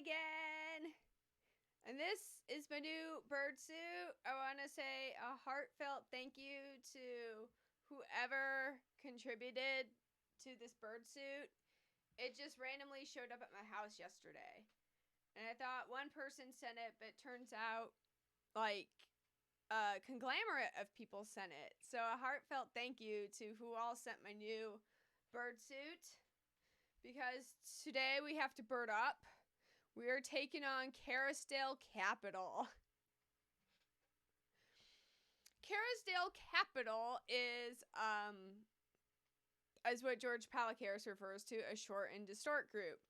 again. And this is my new bird suit. I want to say a heartfelt thank you to whoever contributed to this bird suit. It just randomly showed up at my house yesterday. And I thought one person sent it, but it turns out like a conglomerate of people sent it. So a heartfelt thank you to who all sent my new bird suit. Because today we have to bird up. We are taking on Kerrisdale Captial. Kerrisdale Captial is what George Palacaris refers to as short and distort group.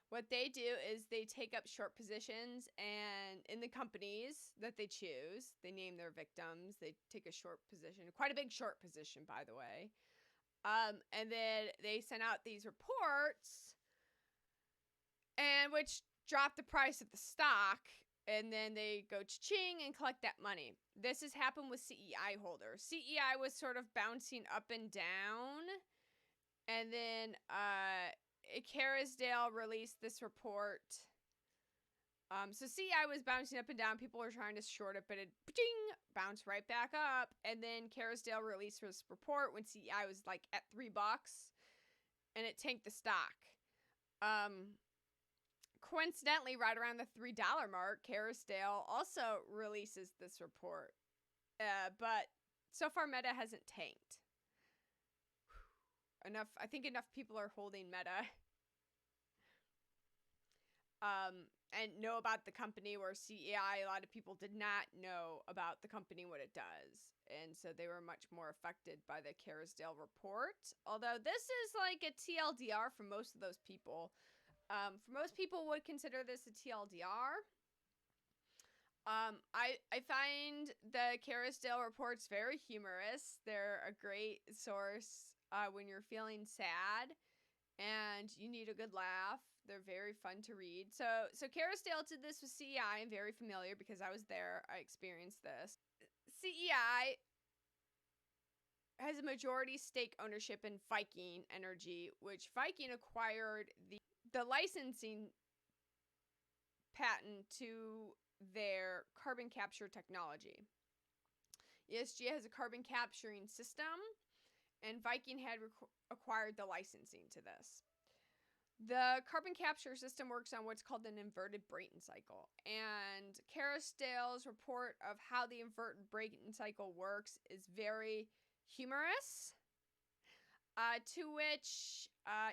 What they do is they take up short positions, and in the companies that they choose, they name their victims. They take a short position, quite a big short position, by the way. And then they send out these reports, and which drop the price of the stock, and then they go cha-ching and collect that money. This has happened with CEI holders. CEI was sort of bouncing up and down, and then Kerrisdale released this report. So CEI was bouncing up and down. People were trying to short it, but it bounced right back up. And then Kerrisdale released this report when CEI was like at $3, and it tanked the stock. Coincidentally, right around the $3 mark, Kerrisdale also releases this report. But so far, Meta hasn't tanked. I think enough people are holding Meta. And know about the company, where CEI, a lot of people did not know about the company, what it does. And so they were much more affected by the Kerrisdale report. Although this is like a TLDR for most of those people. For most people would consider this a TLDR. I find the Kerrisdale reports very humorous. They're a great source when you're feeling sad and you need a good laugh. They're very fun to read. So Kerrisdale did this with CEI. I'm very familiar because I was there. I experienced this. CEI has a majority stake ownership in Viking Energy, which Viking acquired the licensing patent to their carbon capture technology. ESG has a carbon capturing system, and Viking had acquired the licensing to this. The carbon capture system works on what's called an inverted Brayton cycle, and Kerrisdale's report of how the inverted Brayton cycle works is very humorous, to which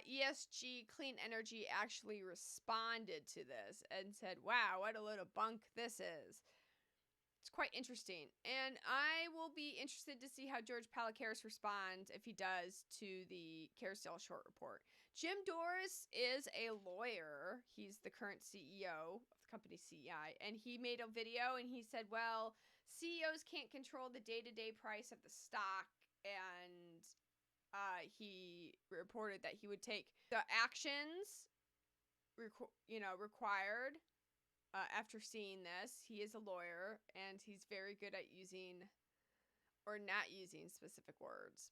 ESG Clean Energy actually responded to this and said, wow, what a load of bunk this is. It's quite interesting, and I will be interested to see how George Palacaris responds, if he does, to the Kerrisdale short report. Jim Doris is a lawyer. He's the current CEO of the company CEI, and he made a video and he said, well, CEOs can't control the day-to-day price of the stock, and he reported that he would take the actions required. After seeing this. He is a lawyer, and he's very good at using or not using specific words.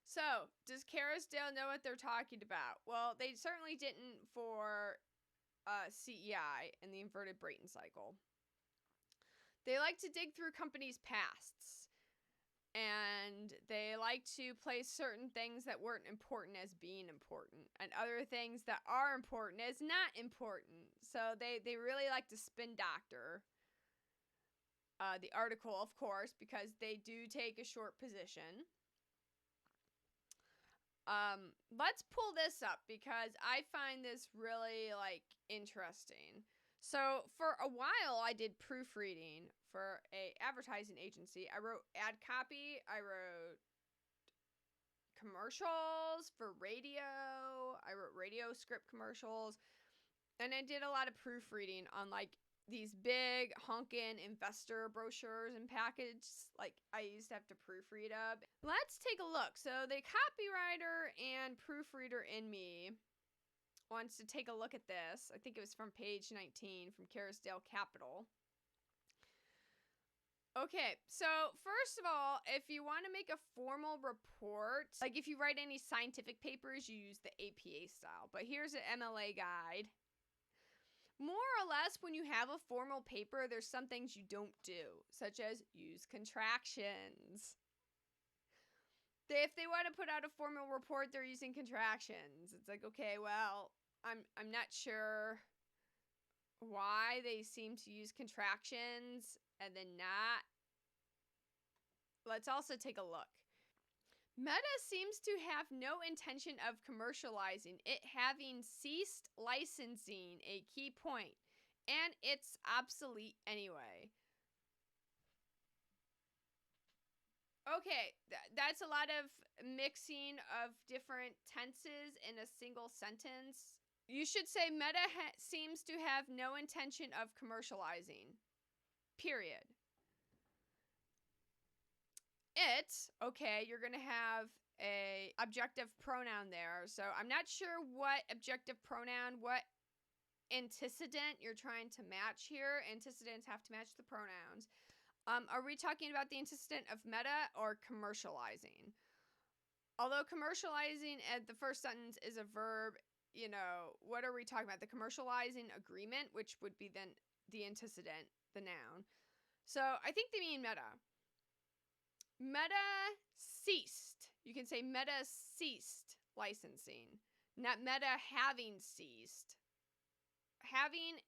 So, does Kerrisdale know what they're talking about? Well, they certainly didn't for CEI and the inverted Brayton cycle. They like to dig through companies' pasts, and they like to place certain things that weren't important as being important, and other things that are important as not important. So they really like to spin doctor the article, of course, because they do take a short position. Let's pull this up because I find this really interesting. So for a while I did proofreading for a advertising agency. I wrote ad copy, I wrote commercials for radio, I wrote radio script commercials, and I did a lot of proofreading on these big honkin' investor brochures and packages. I used to have to proofread up. Let's take a look. So the copywriter and proofreader in me wants to take a look at this. I think it was from page 19 from Kerrisdale Captial. Okay, so first of all, if you want to make a formal report, if you write any scientific papers, you use the APA style. But here's an MLA guide. More or less, when you have a formal paper, there's some things you don't do, such as use contractions. If they want to put out a formal report, they're using contractions. It's like, okay, well, I'm not sure why they seem to use contractions and then not. Let's also take a look. Meta seems to have no intention of commercializing, it having ceased licensing, a key point, and it's obsolete anyway. Okay, that's a lot of mixing of different tenses in a single sentence. You should say Meta seems to have no intention of commercializing. Period. It, okay, you're going to have a objective pronoun there. So I'm not sure what objective pronoun, what antecedent you're trying to match here. Antecedents have to match the pronouns. Are we talking about the antecedent of meta or commercializing? Although commercializing at the first sentence is a verb, you know, what are we talking about? The commercializing agreement, which would be then the antecedent, the noun. So I think they mean meta. Meta ceased. You can say Meta ceased licensing, not Meta having ceased. Having,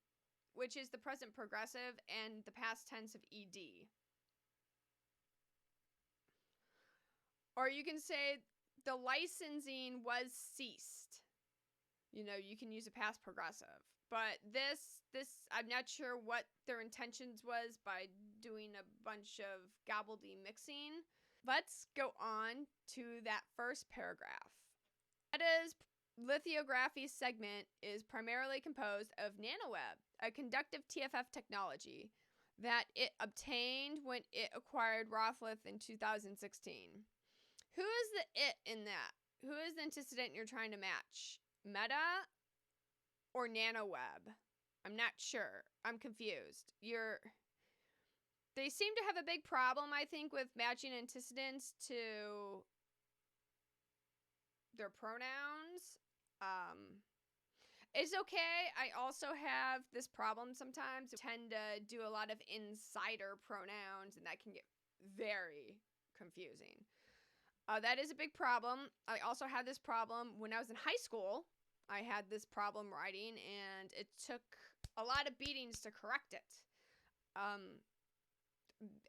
which is the present progressive and the past tense of ed. Or you can say the licensing was ceased. You know, you can use a past progressive. But this I'm not sure what their intentions was by doing a bunch of gobbledy mixing. Let's go on to that first paragraph. Meta's lithography segment is primarily composed of nanoweb, a conductive TFF technology that it obtained when it acquired Rothleaf in 2016. Who is the it in that? Who is the antecedent you're trying to match? Meta or nanoweb? I'm not sure. I'm confused. They seem to have a big problem, I think, with matching antecedents to their pronouns. It's okay. I also have this problem sometimes. I tend to do a lot of insider pronouns, and that can get very confusing. That is a big problem. I also had this problem when I was in high school. I had this problem writing, and it took a lot of beatings to correct it.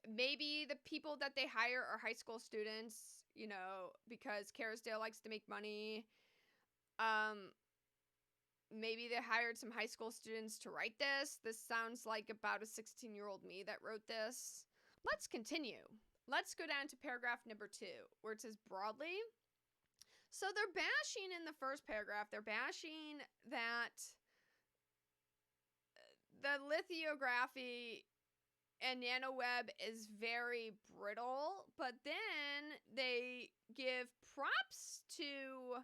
Maybe the people that they hire are high school students, you know, because Kerrisdale likes to make money. Maybe they hired some high school students to write this. This sounds like about a 16-year-old me that wrote this. Let's continue. Let's go down to paragraph number 2, where it says broadly. So they're bashing in the first paragraph, they're bashing that the lithography and nanoweb is very brittle, but then they give props to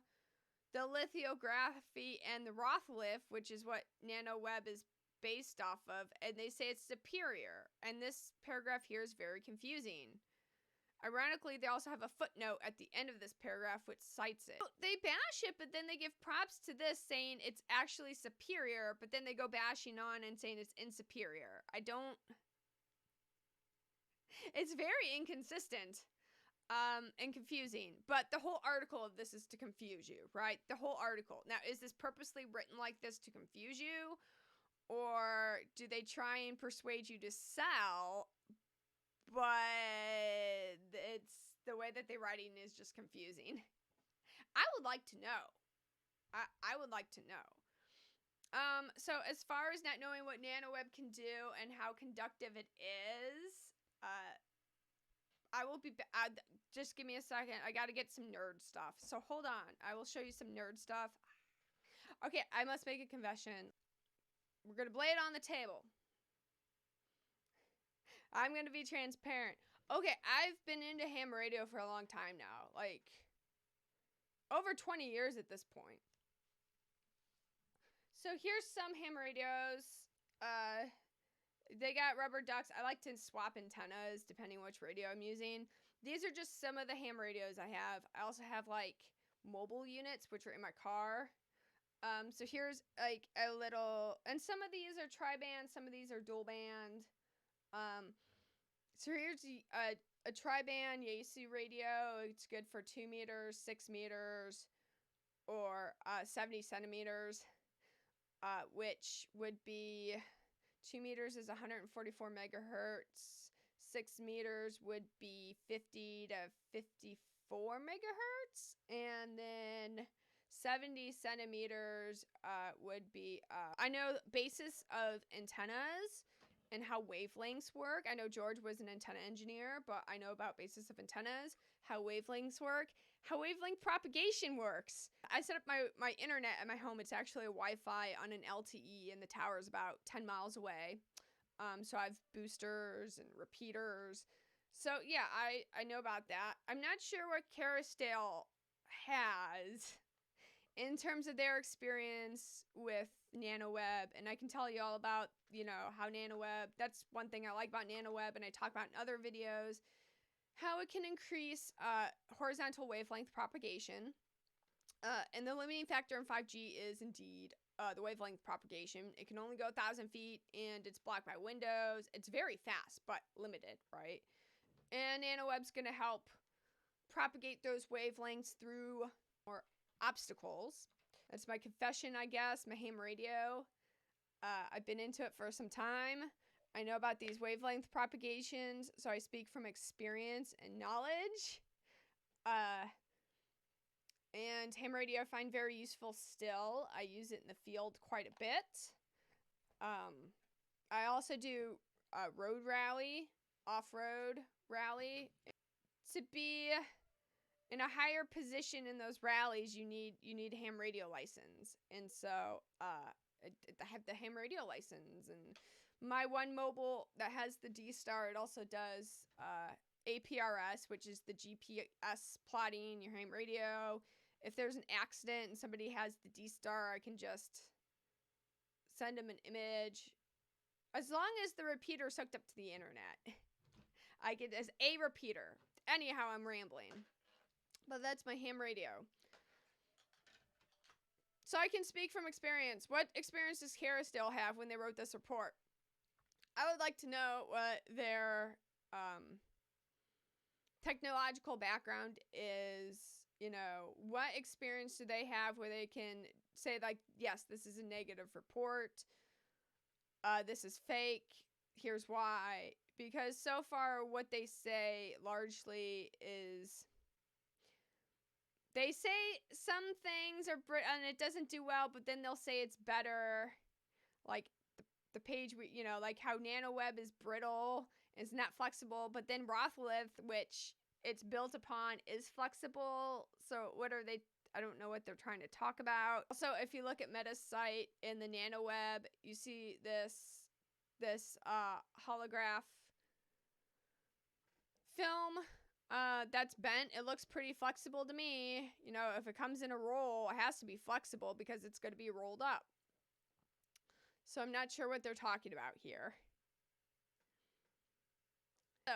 the lithography and the Rothleaf, which is what nanoweb is based off of, and they say it's superior. And this paragraph here is very confusing. Ironically, they also have a footnote at the end of this paragraph which cites it. They bash it, but then they give props to this, saying it's actually superior, but then they go bashing on and saying it's insuperior. It's very inconsistent and confusing, but the whole article of this is to confuse you, right? The whole article. Now, is this purposely written like this to confuse you, or do they try and persuade you to sell, but it's the way that they're writing is just confusing? I would like to know. I would like to know. So as far as not knowing what nanoweb can do and how conductive it is, I will be just give me a second. I got to get some nerd stuff. So hold on. I will show you some nerd stuff. Okay, I must make a confession. We're going to lay it on the table. I'm going to be transparent. Okay, I've been into ham radio for a long time now. Like, over 20 years at this point. So here's some ham radios. They got rubber ducks. I like to swap antennas depending which radio I'm using. These are just some of the ham radios I have. I also have like mobile units, which are in my car. So here's like a little, and some of these are tri-band, some of these are dual band. So here's a tri-band Yaesu radio. It's good for 2 meters, 6 meters, or 70 centimeters, which would be 2 meters is 144 megahertz. 6 meters would be 50 to 54 megahertz. And then 70 centimeters would be, I know basis of antennas and how wavelengths work. I know George was an antenna engineer, but I know about basis of antennas, how wavelengths work, how wavelength propagation works. I set up my internet at my home. It's actually a Wi-Fi on an LTE, and the tower is about 10 miles away. So I have boosters and repeaters. So yeah, I know about that. I'm not sure what Kerrisdale has in terms of their experience with NanoWeb, and I can tell you all about, how NanoWeb, that's one thing I like about NanoWeb, and I talk about in other videos, how it can increase horizontal wavelength propagation. And the limiting factor in 5G is indeed the wavelength propagation. It can only go 1,000 feet, and it's blocked by windows. It's very fast, but limited, right? And NanoWeb's going to help propagate those wavelengths through more obstacles. That's my confession, I guess, my ham radio. I've been into it for some time. I know about these wavelength propagations, so I speak from experience and knowledge. And ham radio I find very useful still. I use it in the field quite a bit. I also do road rally, off-road rally. To be in a higher position in those rallies, you need a ham radio license. And so I have the ham radio license. And my one mobile that has the D-Star, it also does APRS, which is the GPS plotting your ham radio. If there's an accident and somebody has the D-Star, I can just send them an image. As long as the repeater's hooked up to the internet. I get as a repeater. Anyhow, I'm rambling. But that's my ham radio. So I can speak from experience. What experience does Kerrisdale have when they wrote this report? I would like to know what their technological background is. What experience do they have where they can say, like, yes, this is a negative report. This is fake. Here's why. Because so far what they say largely is they say some things are and it doesn't do well, but then they'll say it's better. Like the page, like how NanoWeb is brittle, it's not flexible, but then Rothlith, which it's built upon, is flexible. So what are they? I don't know what they're trying to talk about. Also, if you look at Metacite in the NanoWeb, you see this holograph film that's bent. It looks pretty flexible to me. If it comes in a roll, it has to be flexible because it's going to be rolled up. So I'm not sure what they're talking about here. So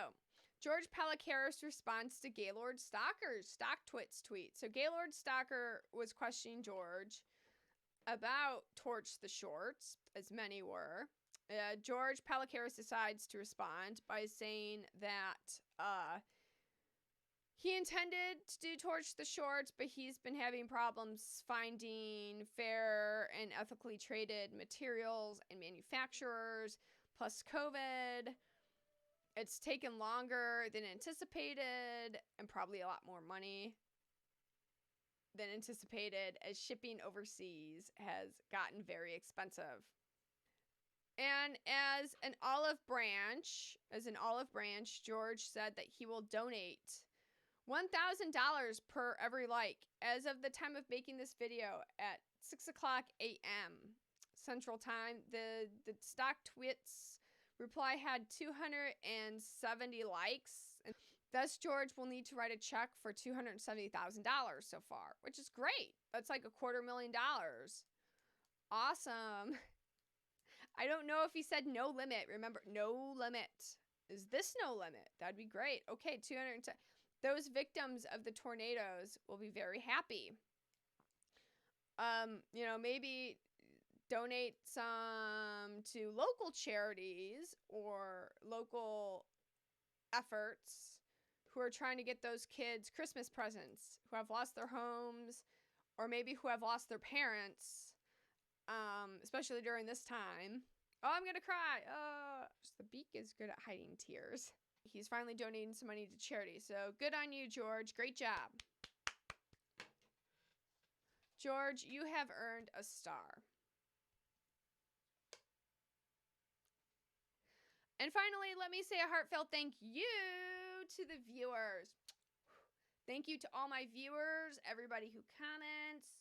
George Pelicaris responds to Gaylord Stocker's StockTwits tweet. So Gaylord Stocker was questioning George about Torch the Shorts, as many were. George Pelicaris decides to respond by saying that he intended to do Torch the Shorts, but he's been having problems finding fair and ethically traded materials and manufacturers, plus COVID. It's taken longer than anticipated and probably a lot more money than anticipated as shipping overseas has gotten very expensive. And as an olive branch, George said that he will donate $1,000 per every like. As of the time of making this video at 6:00 a.m. Central Time, the StockTwits reply had 270 likes. And thus, George will need to write a check for $270,000 so far, which is great. That's like $250,000. Awesome. I don't know if he said no limit. Remember, no limit. Is this no limit? That'd be great. Okay, 210. Those victims of the tornadoes will be very happy. Maybe donate some to local charities or local efforts who are trying to get those kids Christmas presents who have lost their homes or maybe who have lost their parents, especially during this time. Oh, I'm going to cry. The beak is good at hiding tears. He's finally donating some money to charity. So good on you, George. Great job. George, you have earned a star. And finally, let me say a heartfelt thank you to the viewers. Thank you to all my viewers, everybody who comments.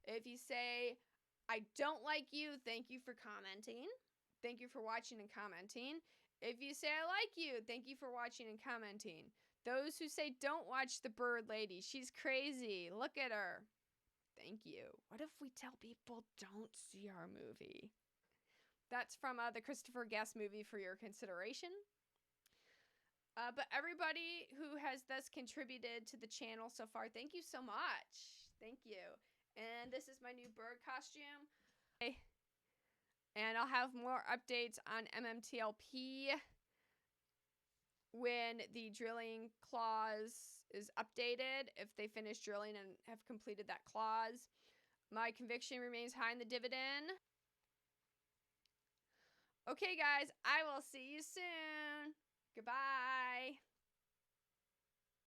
If you say, I don't like you, thank you for commenting. Thank you for watching and commenting. If you say, I like you, thank you for watching and commenting. Those who say, don't watch the bird lady, she's crazy, look at her. Thank you. What if we tell people don't see our movie? That's from the Christopher Guest movie for your consideration. But everybody who has thus contributed to the channel so far, thank you so much. Thank you. And this is my new bird costume. And I'll have more updates on MMTLP when the drilling clause is updated, if they finish drilling and have completed that clause. My conviction remains high in the dividend. Okay, guys, I will see you soon. Goodbye.